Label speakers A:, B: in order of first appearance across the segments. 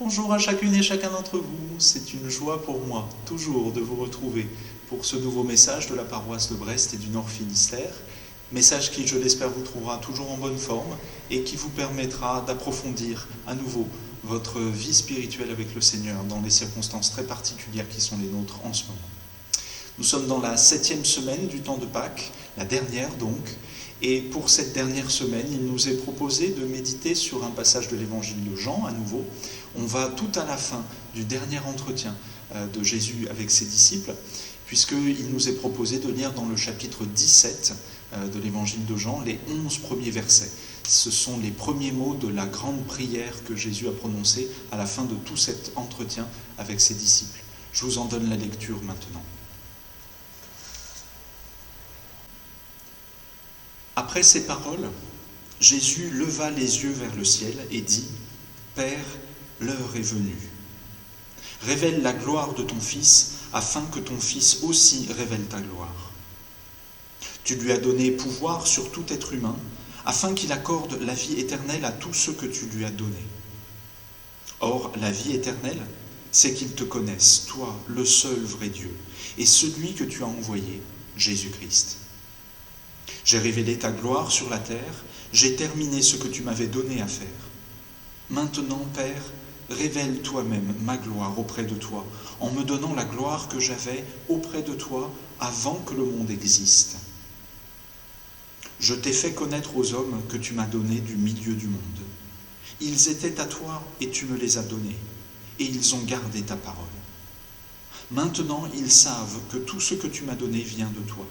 A: Bonjour à chacune et chacun d'entre vous, c'est une joie pour moi, toujours, de vous retrouver pour ce nouveau message de la paroisse de Brest et du Nord Finistère, message qui, je l'espère, vous trouvera toujours en bonne forme et qui vous permettra d'approfondir à nouveau votre vie spirituelle avec le Seigneur dans les circonstances très particulières qui sont les nôtres en ce moment. Nous sommes dans la 7e semaine du temps de Pâques, la dernière donc, et pour cette dernière semaine, il nous est proposé de méditer sur un passage de l'évangile de Jean à nouveau. On va tout à la fin du dernier entretien de Jésus avec ses disciples, puisqu'il nous est proposé de lire dans le chapitre 17 de l'évangile de Jean les 11 premiers versets. Ce sont les premiers mots de la grande prière que Jésus a prononcée à la fin de tout cet entretien avec ses disciples. Je vous en donne la lecture maintenant. Après ces paroles, Jésus leva les yeux vers le ciel et dit : « Père, l'heure est venue. Révèle la gloire de ton Fils, afin que ton Fils aussi révèle ta gloire. Tu lui as donné pouvoir sur tout être humain, afin qu'il accorde la vie éternelle à tous ceux que tu lui as donnés. Or, la vie éternelle, c'est qu'ils te connaissent, toi, le seul vrai Dieu, et celui que tu as envoyé, Jésus-Christ. J'ai révélé ta gloire sur la terre, j'ai terminé ce que tu m'avais donné à faire. Maintenant, Père, révèle toi-même ma gloire auprès de toi, en me donnant la gloire que j'avais auprès de toi avant que le monde existe. Je t'ai fait connaître aux hommes que tu m'as donnés du milieu du monde. Ils étaient à toi et tu me les as donnés, et ils ont gardé ta parole. Maintenant, ils savent que tout ce que tu m'as donné vient de toi.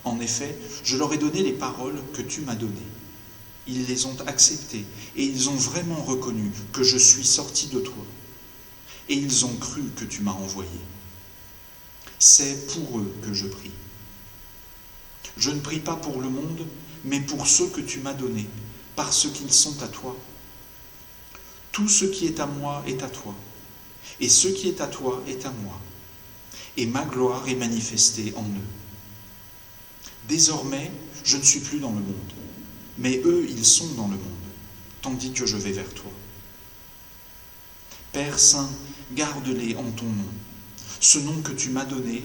A: En effet, je leur ai donné les paroles que tu m'as données. Ils les ont acceptées et ils ont vraiment reconnu que je suis sorti de toi. Et ils ont cru que tu m'as envoyé. C'est pour eux que je prie. Je ne prie pas pour le monde, mais pour ceux que tu m'as donnés, parce qu'ils sont à toi. Tout ce qui est à moi est à toi, et ce qui est à toi est à moi. Et ma gloire est manifestée en eux. Désormais, je ne suis plus dans le monde, mais eux, ils sont dans le monde, tandis que je vais vers toi. Père Saint, garde-les en ton nom, ce nom que tu m'as donné,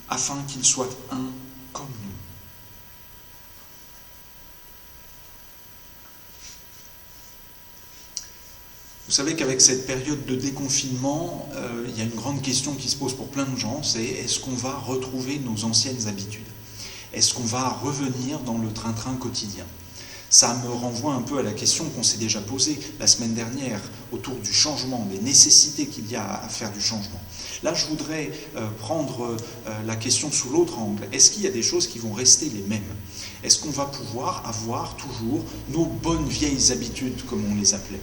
A: afin qu'ils soient un comme nous. Vous savez qu'avec cette période de déconfinement, il y a une grande question qui se pose pour plein de gens, c'est est-ce qu'on va retrouver nos anciennes habitudes ? Est-ce qu'on va revenir dans le train-train quotidien ? Ça me renvoie un peu à la question qu'on s'est déjà posée la semaine dernière autour du changement, des nécessités qu'il y a à faire du changement. Là, je voudrais prendre la question sous l'autre angle. Est-ce qu'il y a des choses qui vont rester les mêmes ? Est-ce qu'on va pouvoir avoir toujours nos bonnes vieilles habitudes, comme on les appelait ?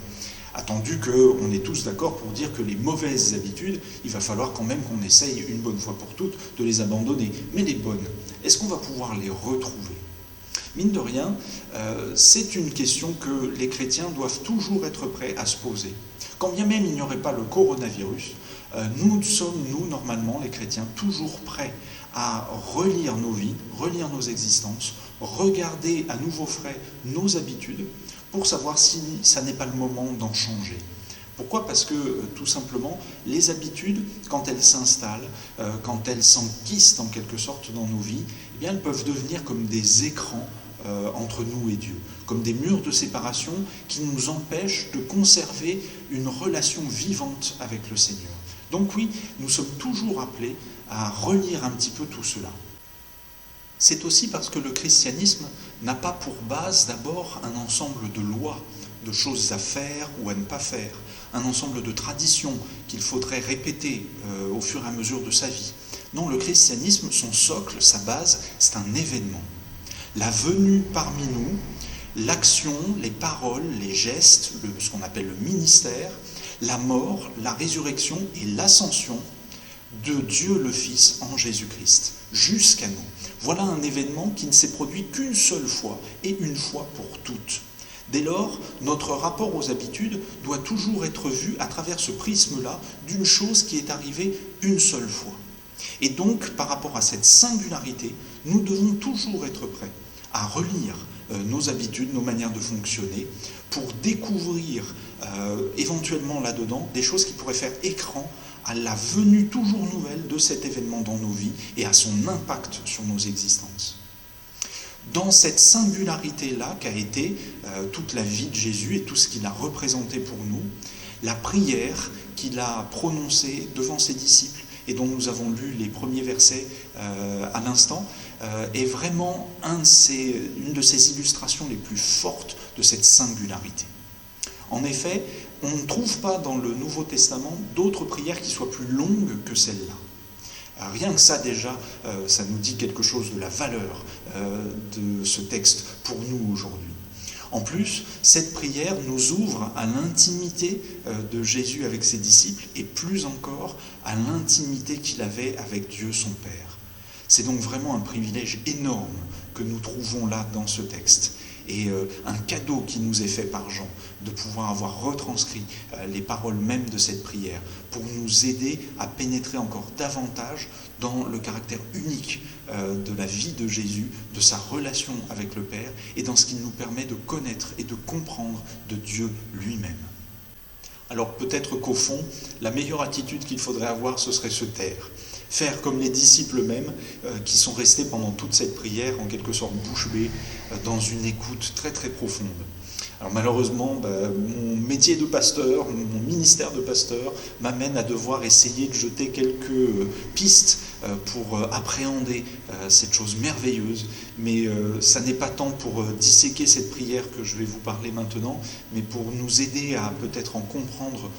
A: Attendu qu'on est tous d'accord pour dire que les mauvaises habitudes, il va falloir quand même qu'on essaye une bonne fois pour toutes de les abandonner. Mais les bonnes, est-ce qu'on va pouvoir les retrouver ? Mine de rien, c'est une question que les chrétiens doivent toujours être prêts à se poser. Quand bien même il n'y aurait pas le coronavirus, nous sommes, normalement, les chrétiens, toujours prêts à relire nos vies, relire nos existences, regarder à nouveau frais nos habitudes, pour savoir si ça n'est pas le moment d'en changer. Pourquoi ? Parce que, tout simplement, les habitudes, quand elles s'installent, quand elles s'enquistent en quelque sorte dans nos vies, eh bien, elles peuvent devenir comme des écrans entre nous et Dieu, comme des murs de séparation qui nous empêchent de conserver une relation vivante avec le Seigneur. Donc oui, nous sommes toujours appelés à relire un petit peu tout cela. C'est aussi parce que le christianisme n'a pas pour base d'abord un ensemble de lois, de choses à faire ou à ne pas faire, un ensemble de traditions qu'il faudrait répéter au fur et à mesure de sa vie. Non, le christianisme, son socle, sa base, c'est un événement. La venue parmi nous, l'action, les paroles, les gestes, ce qu'on appelle le ministère, la mort, la résurrection et l'ascension de Dieu le Fils en Jésus-Christ, jusqu'à nous. Voilà un événement qui ne s'est produit qu'une seule fois, et une fois pour toutes. Dès lors, notre rapport aux habitudes doit toujours être vu à travers ce prisme-là d'une chose qui est arrivée une seule fois. Et donc, par rapport à cette singularité, nous devons toujours être prêts à relire nos habitudes, nos manières de fonctionner, pour découvrir éventuellement là-dedans des choses qui pourraient faire écran à la venue toujours nouvelle de cet événement dans nos vies et à son impact sur nos existences. Dans cette singularité-là qu'a été toute la vie de Jésus et tout ce qu'il a représenté pour nous, la prière qu'il a prononcée devant ses disciples et dont nous avons lu les premiers versets à l'instant, est vraiment une de ces illustrations les plus fortes de cette singularité. En effet, on ne trouve pas dans le Nouveau Testament d'autres prières qui soient plus longues que celle-là. Rien que ça déjà, ça nous dit quelque chose de la valeur de ce texte pour nous aujourd'hui. En plus, cette prière nous ouvre à l'intimité de Jésus avec ses disciples et plus encore à l'intimité qu'il avait avec Dieu son Père. C'est donc vraiment un privilège énorme que nous trouvons là dans ce texte. Et un cadeau qui nous est fait par Jean, de pouvoir avoir retranscrit les paroles mêmes de cette prière, pour nous aider à pénétrer encore davantage dans le caractère unique de la vie de Jésus, de sa relation avec le Père, et dans ce qu'il nous permet de connaître et de comprendre de Dieu lui-même. Alors peut-être qu'au fond, la meilleure attitude qu'il faudrait avoir, ce serait se taire. Faire comme les disciples eux-mêmes, qui sont restés pendant toute cette prière, en quelque sorte bouche bée, dans une écoute très très profonde. Alors malheureusement, mon métier de pasteur, mon ministère de pasteur, m'amène à devoir essayer de jeter quelques pistes pour appréhender cette chose merveilleuse. Mais ça n'est pas tant pour disséquer cette prière que je vais vous parler maintenant, mais pour nous aider à peut-être en comprendre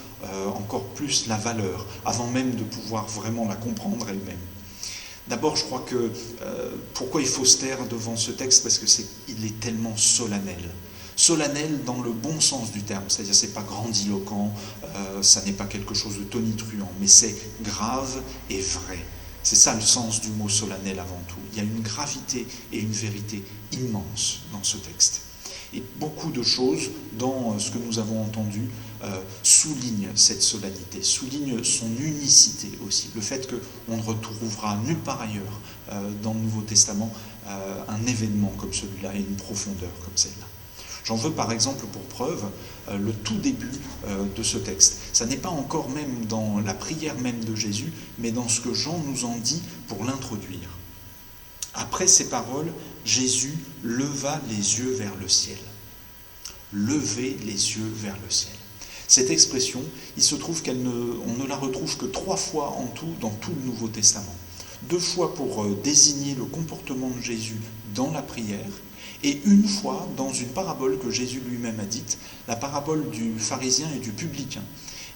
A: encore plus la valeur, avant même de pouvoir vraiment la comprendre elle-même. D'abord, je crois que pourquoi il faut se taire devant ce texte, parce qu'il est tellement solennel. Solennel dans le bon sens du terme, c'est-à-dire c'est pas grandiloquent, ça n'est pas quelque chose de tonitruant, mais c'est grave et vrai. C'est ça le sens du mot solennel avant tout. Il y a une gravité et une vérité immense dans ce texte. Et beaucoup de choses dans ce que nous avons entendu soulignent cette solennité, soulignent son unicité aussi. Le fait qu'on ne retrouvera nulle part ailleurs dans le Nouveau Testament un événement comme celui-là et une profondeur comme celle-là. J'en veux par exemple pour preuve le tout début de ce texte. Ça n'est pas encore même dans la prière même de Jésus, mais dans ce que Jean nous en dit pour l'introduire. Après ces paroles, Jésus leva les yeux vers le ciel. Lever les yeux vers le ciel. Cette expression, il se trouve qu'on ne la retrouve que 3 fois en tout dans tout le Nouveau Testament. 2 fois pour désigner le comportement de Jésus dans la prière, et 1 fois dans une parabole que Jésus lui-même a dite, la parabole du pharisien et du publicain.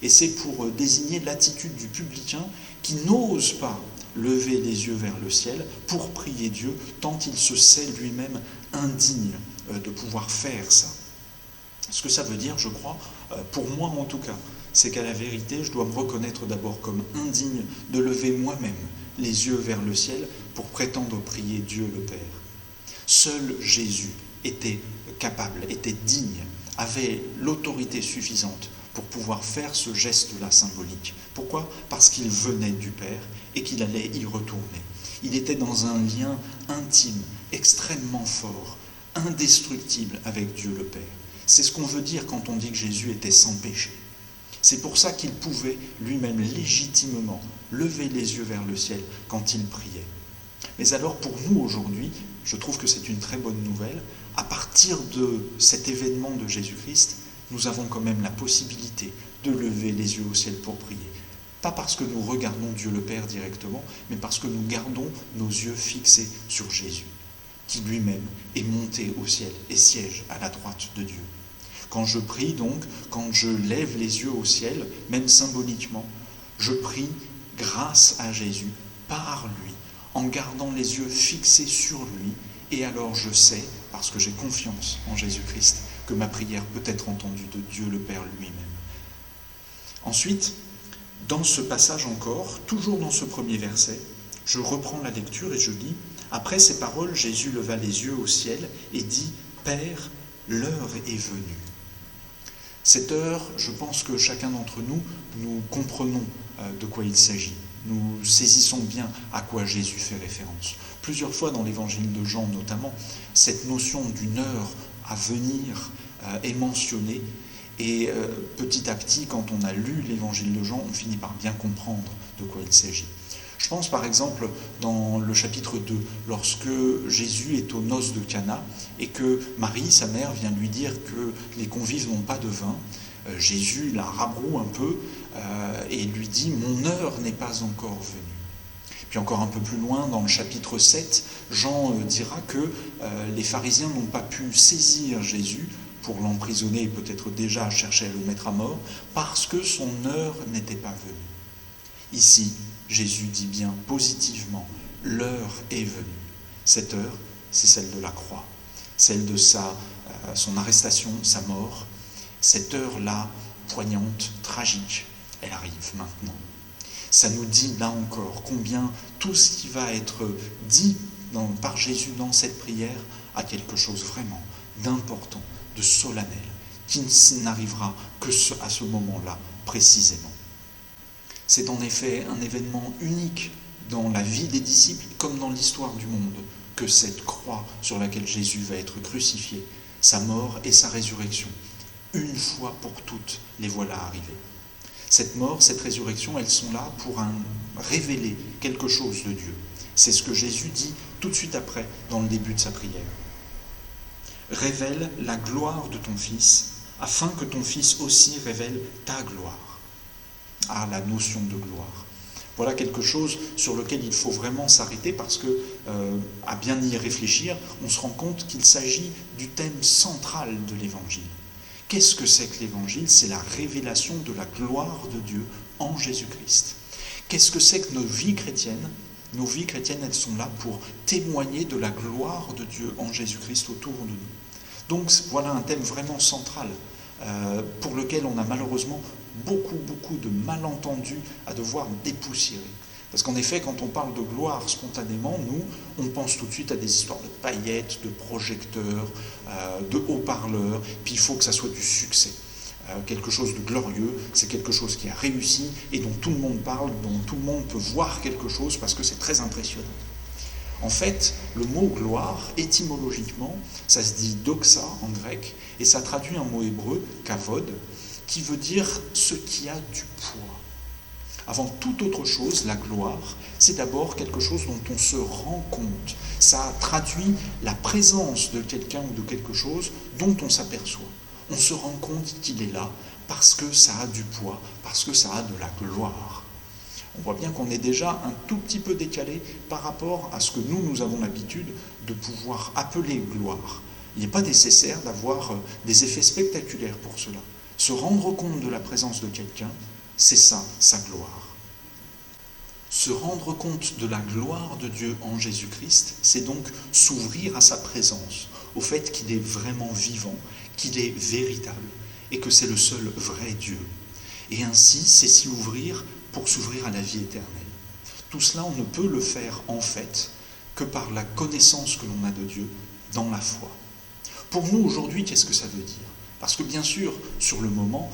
A: Et c'est pour désigner l'attitude du publicain qui n'ose pas lever les yeux vers le ciel pour prier Dieu, tant il se sait lui-même indigne de pouvoir faire ça. Ce que ça veut dire, je crois, pour moi en tout cas, c'est qu'à la vérité, je dois me reconnaître d'abord comme indigne de lever moi-même les yeux vers le ciel pour prétendre prier Dieu le Père. Seul Jésus était capable, était digne, avait l'autorité suffisante pour pouvoir faire ce geste-là symbolique. Pourquoi ? Parce qu'il venait du Père et qu'il allait y retourner. Il était dans un lien intime, extrêmement fort, indestructible avec Dieu le Père. C'est ce qu'on veut dire quand on dit que Jésus était sans péché. C'est pour ça qu'il pouvait lui-même légitimement lever les yeux vers le ciel quand il priait. Mais alors pour nous aujourd'hui, je trouve que c'est une très bonne nouvelle. À partir de cet événement de Jésus-Christ, nous avons quand même la possibilité de lever les yeux au ciel pour prier. Pas parce que nous regardons Dieu le Père directement, mais parce que nous gardons nos yeux fixés sur Jésus, qui lui-même est monté au ciel et siège à la droite de Dieu. Quand je prie donc, quand je lève les yeux au ciel, même symboliquement, je prie grâce à Jésus, par lui, en gardant les yeux fixés sur lui, et alors je sais, parce que j'ai confiance en Jésus-Christ, que ma prière peut être entendue de Dieu le Père lui-même. Ensuite, dans ce passage encore, toujours dans ce premier verset, je reprends la lecture et je lis « Après ces paroles, Jésus leva les yeux au ciel et dit « Père, l'heure est venue. » Cette heure, je pense que chacun d'entre nous, nous comprenons de quoi il s'agit. Nous saisissons bien à quoi Jésus fait référence. Plusieurs fois dans l'évangile de Jean notamment, cette notion d'une heure à venir est mentionnée. Et petit à petit, quand on a lu l'évangile de Jean, on finit par bien comprendre de quoi il s'agit. Je pense par exemple dans le chapitre 2, lorsque Jésus est aux noces de Cana et que Marie, sa mère, vient lui dire que les convives n'ont pas de vin. Jésus la rabroue un peu et lui dit « Mon heure n'est pas encore venue ». Puis encore un peu plus loin, dans le chapitre 7, Jean dira que les pharisiens n'ont pas pu saisir Jésus pour l'emprisonner et peut-être déjà chercher à le mettre à mort, parce que son heure n'était pas venue. Ici, Jésus dit bien positivement, l'heure est venue. Cette heure, c'est celle de la croix, celle de son arrestation, sa mort. Cette heure-là, poignante, tragique, elle arrive maintenant. Ça nous dit là encore combien tout ce qui va être dit par Jésus dans cette prière a quelque chose vraiment d'important, de solennel, qui n'arrivera que à ce moment-là précisément. C'est en effet un événement unique dans la vie des disciples comme dans l'histoire du monde que cette croix sur laquelle Jésus va être crucifié, sa mort et sa résurrection, une fois pour toutes, les voilà arrivées. Cette mort, cette résurrection, elles sont là pour révéler quelque chose de Dieu. C'est ce que Jésus dit tout de suite après, dans le début de sa prière. Révèle la gloire de ton Fils, afin que ton Fils aussi révèle ta gloire. Ah, la notion de gloire. Voilà quelque chose sur lequel il faut vraiment s'arrêter parce que, à bien y réfléchir, on se rend compte qu'il s'agit du thème central de l'Évangile. Qu'est-ce que c'est que l'Évangile ? C'est la révélation de la gloire de Dieu en Jésus-Christ. Qu'est-ce que c'est que nos vies chrétiennes ? Nos vies chrétiennes, elles sont là pour témoigner de la gloire de Dieu en Jésus-Christ autour de nous. Donc voilà un thème vraiment central pour lequel on a malheureusement beaucoup de malentendus à devoir dépoussiérer. Parce qu'en effet, quand on parle de gloire spontanément, nous, on pense tout de suite à des histoires de paillettes, de projecteurs, de haut-parleurs, puis il faut que ça soit du succès. Quelque chose de glorieux, c'est quelque chose qui a réussi et dont tout le monde parle, dont tout le monde peut voir quelque chose parce que c'est très impressionnant. En fait, le mot gloire, étymologiquement, ça se dit doxa en grec, et ça traduit un mot hébreu, kavod, qui veut dire ce qui a du poids. Avant toute autre chose, la gloire, c'est d'abord quelque chose dont on se rend compte. Ça traduit la présence de quelqu'un ou de quelque chose dont on s'aperçoit. On se rend compte qu'il est là parce que ça a du poids, parce que ça a de la gloire. On voit bien qu'on est déjà un tout petit peu décalé par rapport à ce que nous avons l'habitude de pouvoir appeler gloire. Il n'est pas nécessaire d'avoir des effets spectaculaires pour cela. Se rendre compte de la présence de quelqu'un, c'est ça, sa gloire. Se rendre compte de la gloire de Dieu en Jésus-Christ, c'est donc s'ouvrir à sa présence, au fait qu'il est vraiment vivant, qu'il est véritable, et que c'est le seul vrai Dieu. Et ainsi, c'est s'y ouvrir pour s'ouvrir à la vie éternelle. Tout cela, on ne peut le faire en fait que par la connaissance que l'on a de Dieu dans la foi. Pour nous, aujourd'hui, qu'est-ce que ça veut dire ? Parce que bien sûr, sur le moment,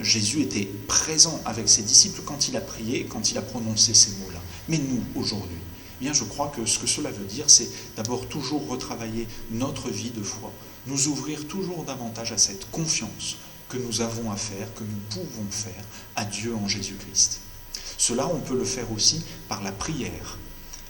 A: Jésus était présent avec ses disciples quand il a prié, quand il a prononcé ces mots-là. Mais nous, aujourd'hui, eh bien, je crois que ce que cela veut dire, c'est d'abord toujours retravailler notre vie de foi, nous ouvrir toujours davantage à cette confiance que nous avons à faire, que nous pouvons faire à Dieu en Jésus-Christ. Cela, on peut le faire aussi par la prière.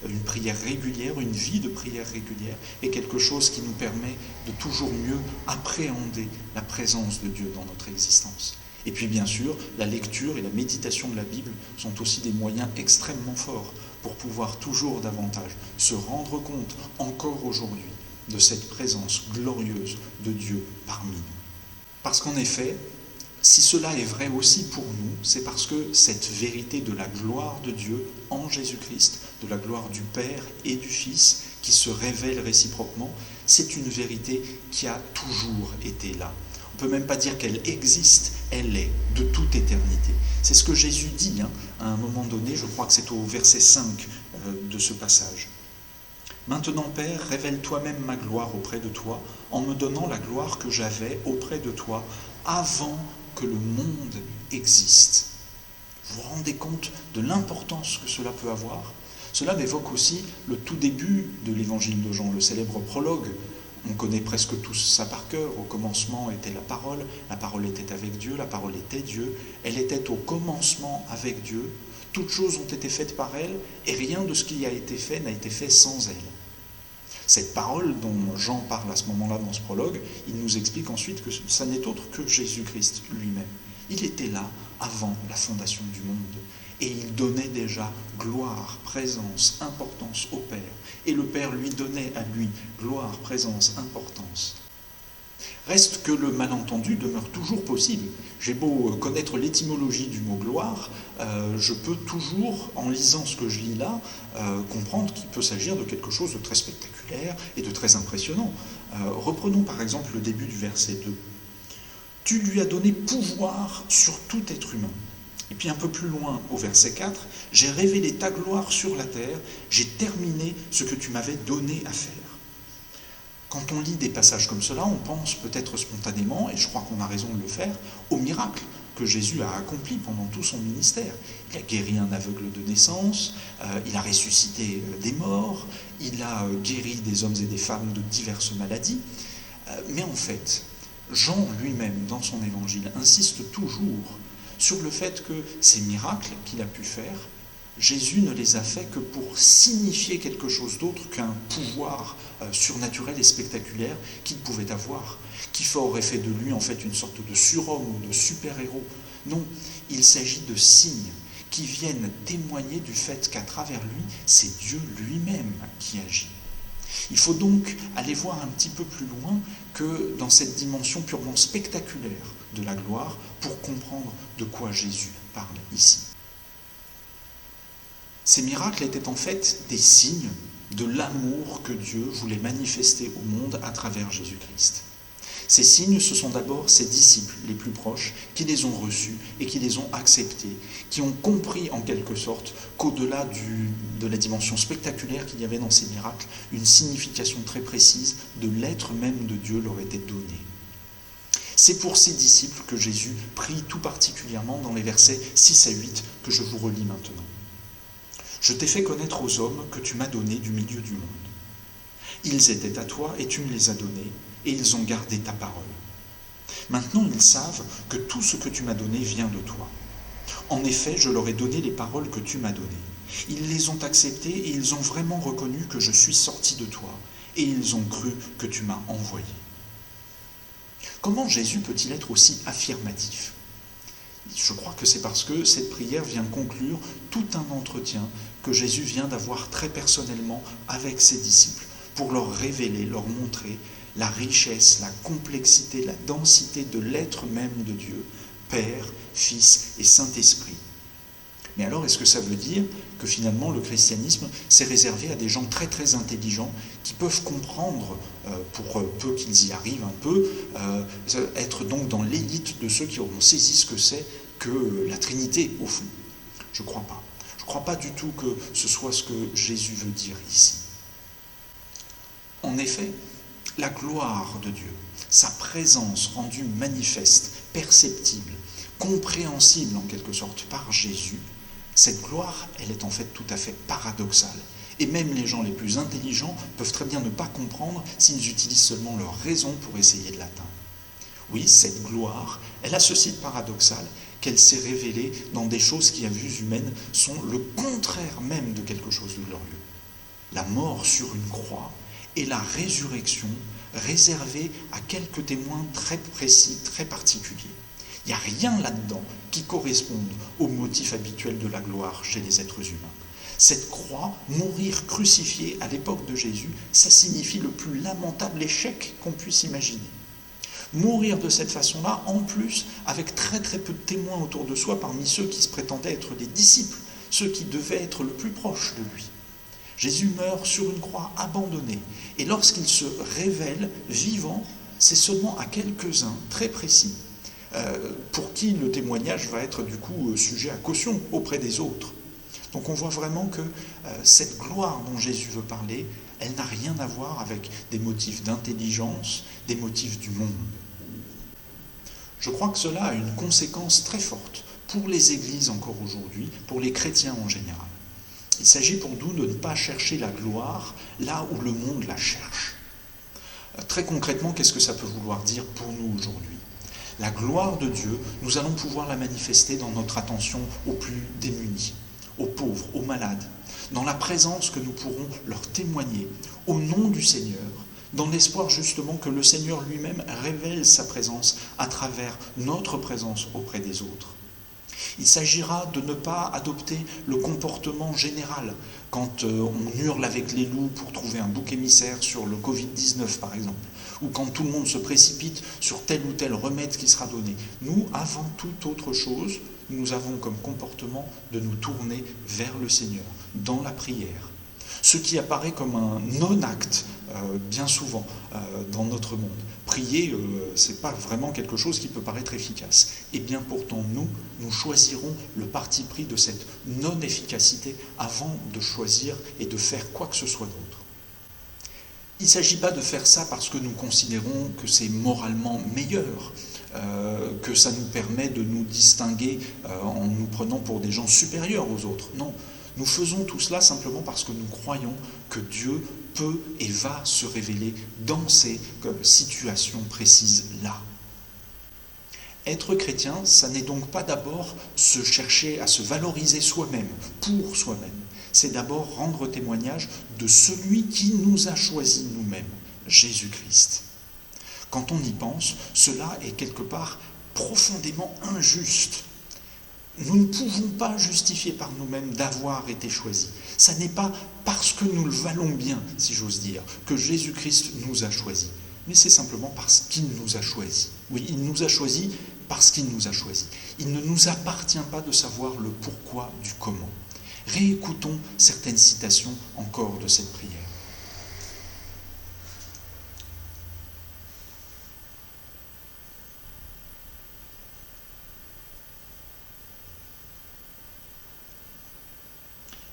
A: Une prière régulière, une vie de prière régulière est quelque chose qui nous permet de toujours mieux appréhender la présence de Dieu dans notre existence. Et puis bien sûr, la lecture et la méditation de la Bible sont aussi des moyens extrêmement forts pour pouvoir toujours davantage se rendre compte, encore aujourd'hui, de cette présence glorieuse de Dieu parmi nous. Parce qu'en effet, si cela est vrai aussi pour nous, c'est parce que cette vérité de la gloire de Dieu en Jésus-Christ, de la gloire du Père et du Fils, qui se révèle réciproquement, c'est une vérité qui a toujours été là. On ne peut même pas dire qu'elle existe, elle est de toute éternité. C'est ce que Jésus dit à un moment donné, je crois que c'est au verset 5 de ce passage. Maintenant, Père, révèle toi-même ma gloire auprès de toi, en me donnant la gloire que j'avais auprès de toi avant que le monde existe. Vous vous rendez compte de l'importance que cela peut avoir ? Cela m'évoque aussi le tout début de l'évangile de Jean, le célèbre prologue. On connaît presque tous ça par cœur. Au commencement était la parole était avec Dieu, la parole était Dieu, elle était au commencement avec Dieu, toutes choses ont été faites par elle, et rien de ce qui a été fait n'a été fait sans elle. Cette parole dont Jean parle à ce moment-là dans ce prologue, il nous explique ensuite que ça n'est autre que Jésus-Christ lui-même. Il était là avant la fondation du monde, et il donnait déjà gloire, présence, importance au Père. Et le Père lui donnait à lui gloire, présence, importance. Reste que le malentendu demeure toujours possible. J'ai beau connaître l'étymologie du mot gloire, je peux toujours, en lisant ce que je lis là, comprendre qu'il peut s'agir de quelque chose de très spectaculaire et de très impressionnant. Reprenons par exemple le début du verset 2. « Tu lui as donné pouvoir sur tout être humain. » Et puis un peu plus loin, au verset 4, « J'ai révélé ta gloire sur la terre, j'ai terminé ce que tu m'avais donné à faire. » Quand on lit des passages comme cela, on pense peut-être spontanément, et je crois qu'on a raison de le faire, au miracle que Jésus a accompli pendant tout son ministère. Il a guéri un aveugle de naissance, il a ressuscité des morts, il a guéri des hommes et des femmes de diverses maladies. Mais en fait, Jean lui-même, dans son évangile, insiste toujours sur le fait que ces miracles qu'il a pu faire, Jésus ne les a faits que pour signifier quelque chose d'autre qu'un pouvoir surnaturel et spectaculaire qu'il pouvait avoir, qui aurait fait de lui en fait une sorte de surhomme ou de super-héros. Non, il s'agit de signes qui viennent témoigner du fait qu'à travers lui, c'est Dieu lui-même qui agit. Il faut donc aller voir un petit peu plus loin que dans cette dimension purement spectaculaire de la gloire pour comprendre de quoi Jésus parle ici. Ces miracles étaient en fait des signes de l'amour que Dieu voulait manifester au monde à travers Jésus-Christ. Ces signes, ce sont d'abord ses disciples les plus proches qui les ont reçus et qui les ont acceptés, qui ont compris en quelque sorte qu'au-delà de la dimension spectaculaire qu'il y avait dans ces miracles, une signification très précise de l'être même de Dieu leur était donnée. C'est pour ces disciples que Jésus prie tout particulièrement dans les versets 6 à 8 que je vous relis maintenant. « Je t'ai fait connaître aux hommes que tu m'as donnés du milieu du monde. Ils étaient à toi et tu me les as donnés, et ils ont gardé ta parole. Maintenant ils savent que tout ce que tu m'as donné vient de toi. En effet, je leur ai donné les paroles que tu m'as données. Ils les ont acceptées et ils ont vraiment reconnu que je suis sorti de toi, et ils ont cru que tu m'as envoyé. » Comment Jésus peut-il être aussi affirmatif ? Je crois que c'est parce que cette prière vient conclure tout un entretien que Jésus vient d'avoir très personnellement avec ses disciples pour leur révéler, leur montrer la richesse, la complexité, la densité de l'être même de Dieu, Père, Fils et Saint-Esprit. Mais alors, est-ce que ça veut dire que finalement le christianisme s'est réservé à des gens très très intelligents qui peuvent comprendre, pour peu qu'ils y arrivent un peu, être donc dans l'élite de ceux qui auront saisi ce que c'est que la Trinité au fond? Je ne crois pas. Je ne crois pas du tout que ce soit ce que Jésus veut dire ici. En effet, la gloire de Dieu, sa présence rendue manifeste, perceptible, compréhensible en quelque sorte par Jésus, cette gloire, elle est en fait tout à fait paradoxale. Et même les gens les plus intelligents peuvent très bien ne pas comprendre s'ils utilisent seulement leur raison pour essayer de l'atteindre. Oui, cette gloire, elle a ce site paradoxal qu'elle s'est révélée dans des choses qui, à vue humaine, sont le contraire même de quelque chose de glorieux. La mort sur une croix et la résurrection réservée à quelques témoins très précis, très particuliers. Il n'y a rien là-dedans qui corresponde au motif habituel de la gloire chez les êtres humains. Cette croix, mourir crucifié à l'époque de Jésus, ça signifie le plus lamentable échec qu'on puisse imaginer. Mourir de cette façon-là, en plus, avec très très peu de témoins autour de soi parmi ceux qui se prétendaient être des disciples, ceux qui devaient être le plus proche de lui. Jésus meurt sur une croix abandonnée, et lorsqu'il se révèle vivant, c'est seulement à quelques-uns très précis, pour qui le témoignage va être du coup sujet à caution auprès des autres. Donc on voit vraiment que cette gloire dont Jésus veut parler, elle n'a rien à voir avec des motifs d'intelligence, des motifs du monde. Je crois que cela a une conséquence très forte pour les églises encore aujourd'hui, pour les chrétiens en général. Il s'agit pour nous de ne pas chercher la gloire là où le monde la cherche. Très concrètement, qu'est-ce que ça peut vouloir dire pour nous aujourd'hui ? La gloire de Dieu, nous allons pouvoir la manifester dans notre attention aux plus démunis, aux pauvres, aux malades, dans la présence que nous pourrons leur témoigner au nom du Seigneur, dans l'espoir justement que le Seigneur lui-même révèle sa présence à travers notre présence auprès des autres. Il s'agira de ne pas adopter le comportement général quand on hurle avec les loups pour trouver un bouc émissaire sur le Covid-19 par exemple, ou quand tout le monde se précipite sur tel ou tel remède qui sera donné. Nous, avant toute autre chose, nous avons comme comportement de nous tourner vers le Seigneur, dans la prière. Ce qui apparaît comme un non-acte, bien souvent, dans notre monde. Prier, ce n'est pas vraiment quelque chose qui peut paraître efficace. Et bien pourtant, nous choisirons le parti pris de cette non-efficacité avant de choisir et de faire quoi que ce soit d'autre. Il ne s'agit pas de faire ça parce que nous considérons que c'est moralement meilleur, que ça nous permet de nous distinguer en nous prenant pour des gens supérieurs aux autres. Non. Nous faisons tout cela simplement parce que nous croyons que Dieu peut et va se révéler dans ces situations précises-là. Être chrétien, ça n'est donc pas d'abord se chercher à se valoriser soi-même, pour soi-même. C'est d'abord rendre témoignage de celui qui nous a choisis nous-mêmes, Jésus-Christ. Quand on y pense, cela est quelque part profondément injuste. Nous ne pouvons pas justifier par nous-mêmes d'avoir été choisis. Ça n'est pas parce que nous le valons bien, si j'ose dire, que Jésus-Christ nous a choisis. Mais c'est simplement parce qu'il nous a choisis. Oui, il nous a choisis parce qu'il nous a choisis. Il ne nous appartient pas de savoir le pourquoi du comment. Réécoutons certaines citations encore de cette prière.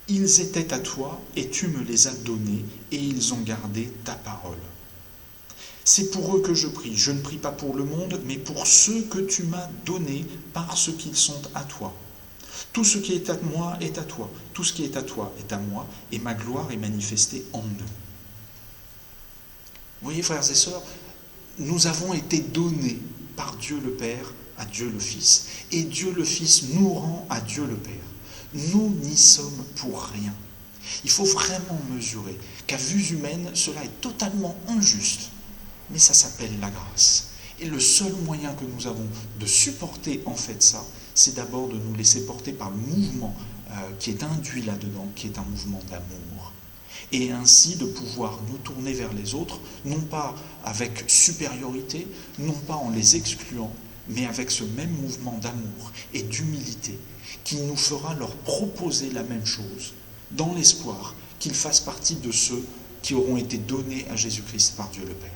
A: Ils étaient à toi et tu me les as donnés et ils ont gardé ta parole. C'est pour eux que je prie. Je ne prie pas pour le monde, mais pour ceux que tu m'as donnés parce qu'ils sont à toi. Tout ce qui est à moi est à toi. Tout ce qui est à toi est à moi et ma gloire est manifestée en nous. Vous voyez, frères et sœurs, nous avons été donnés par Dieu le Père à Dieu le Fils. Et Dieu le Fils nous rend à Dieu le Père. Nous n'y sommes pour rien. Il faut vraiment mesurer qu'à vue humaine, cela est totalement injuste. Mais ça s'appelle la grâce. Et le seul moyen que nous avons de supporter en fait ça, c'est d'abord de nous laisser porter par le mouvement qui est induit là-dedans, qui est un mouvement d'amour. Et ainsi de pouvoir nous tourner vers les autres, non pas avec supériorité, non pas en les excluant, mais avec ce même mouvement d'amour et d'humilité qui nous fera leur proposer la même chose, dans l'espoir qu'ils fassent partie de ceux qui auront été donnés à Jésus-Christ par Dieu le Père.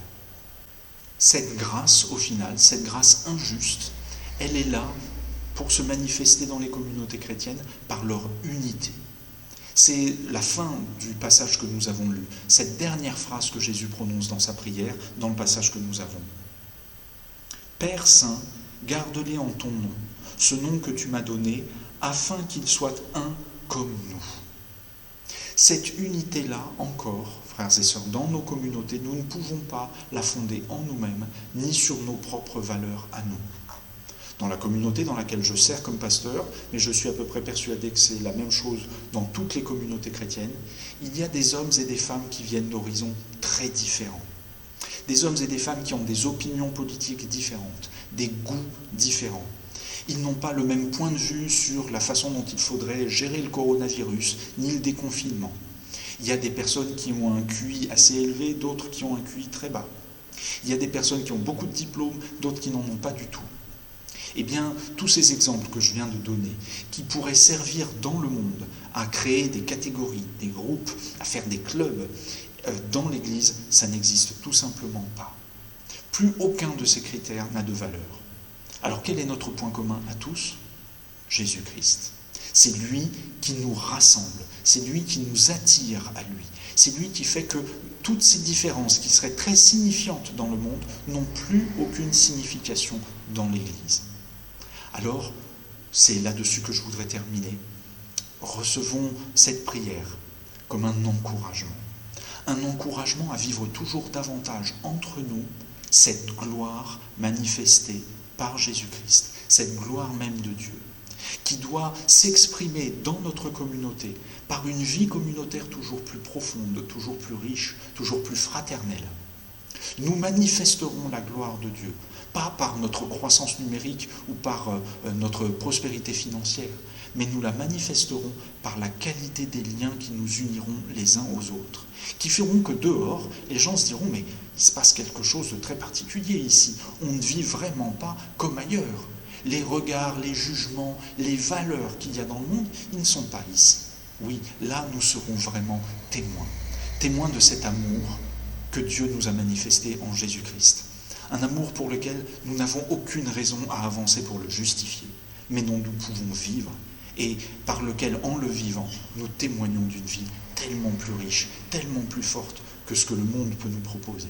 A: Cette grâce, au final, cette grâce injuste, elle est là pour se manifester dans les communautés chrétiennes par leur unité. C'est la fin du passage que nous avons lu, cette dernière phrase que Jésus prononce dans sa prière, dans le passage que nous avons. Père Saint, garde-les en ton nom, ce nom que tu m'as donné, afin qu'ils soient un comme nous. Cette unité-là, encore, frères et sœurs, dans nos communautés, nous ne pouvons pas la fonder en nous-mêmes, ni sur nos propres valeurs à nous. Dans la communauté dans laquelle je sers comme pasteur, mais je suis à peu près persuadé que c'est la même chose dans toutes les communautés chrétiennes, il y a des hommes et des femmes qui viennent d'horizons très différents. Des hommes et des femmes qui ont des opinions politiques différentes, des goûts différents. Ils n'ont pas le même point de vue sur la façon dont il faudrait gérer le coronavirus, ni le déconfinement. Il y a des personnes qui ont un QI assez élevé, d'autres qui ont un QI très bas. Il y a des personnes qui ont beaucoup de diplômes, d'autres qui n'en ont pas du tout. Eh bien, tous ces exemples que je viens de donner, qui pourraient servir dans le monde à créer des catégories, des groupes, à faire des clubs, dans l'Église, ça n'existe tout simplement pas. Plus aucun de ces critères n'a de valeur. Alors quel est notre point commun à tous ? Jésus-Christ. C'est lui qui nous rassemble, c'est lui qui nous attire à lui. C'est lui qui fait que toutes ces différences qui seraient très signifiantes dans le monde n'ont plus aucune signification dans l'Église. Alors, c'est là-dessus que je voudrais terminer. recevons cette prière comme un encouragement à vivre toujours davantage entre nous cette gloire manifestée par Jésus-Christ, cette gloire même de Dieu, qui doit s'exprimer dans notre communauté par une vie communautaire toujours plus profonde, toujours plus riche, toujours plus fraternelle. Nous manifesterons la gloire de Dieu, pas par notre croissance numérique ou par notre prospérité financière, mais nous la manifesterons par la qualité des liens qui nous uniront les uns aux autres, qui feront que dehors, les gens se diront « mais il se passe quelque chose de très particulier ici, on ne vit vraiment pas comme ailleurs. Les regards, les jugements, les valeurs qu'il y a dans le monde, ils ne sont pas ici. » Oui, là nous serons vraiment témoins de cet amour que Dieu nous a manifesté en Jésus-Christ. Un amour pour lequel nous n'avons aucune raison à avancer pour le justifier, mais dont nous pouvons vivre et par lequel, en le vivant, nous témoignons d'une vie tellement plus riche, tellement plus forte que ce que le monde peut nous proposer.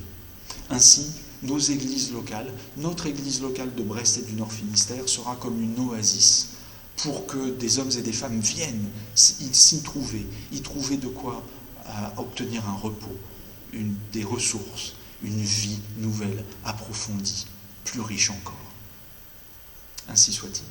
A: Ainsi, nos églises locales, notre église locale de Brest et du Nord-Finistère sera comme une oasis pour que des hommes et des femmes viennent s'y trouver, y trouver de quoi obtenir un repos, des ressources, une vie nouvelle, approfondie, plus riche encore. Ainsi soit-il.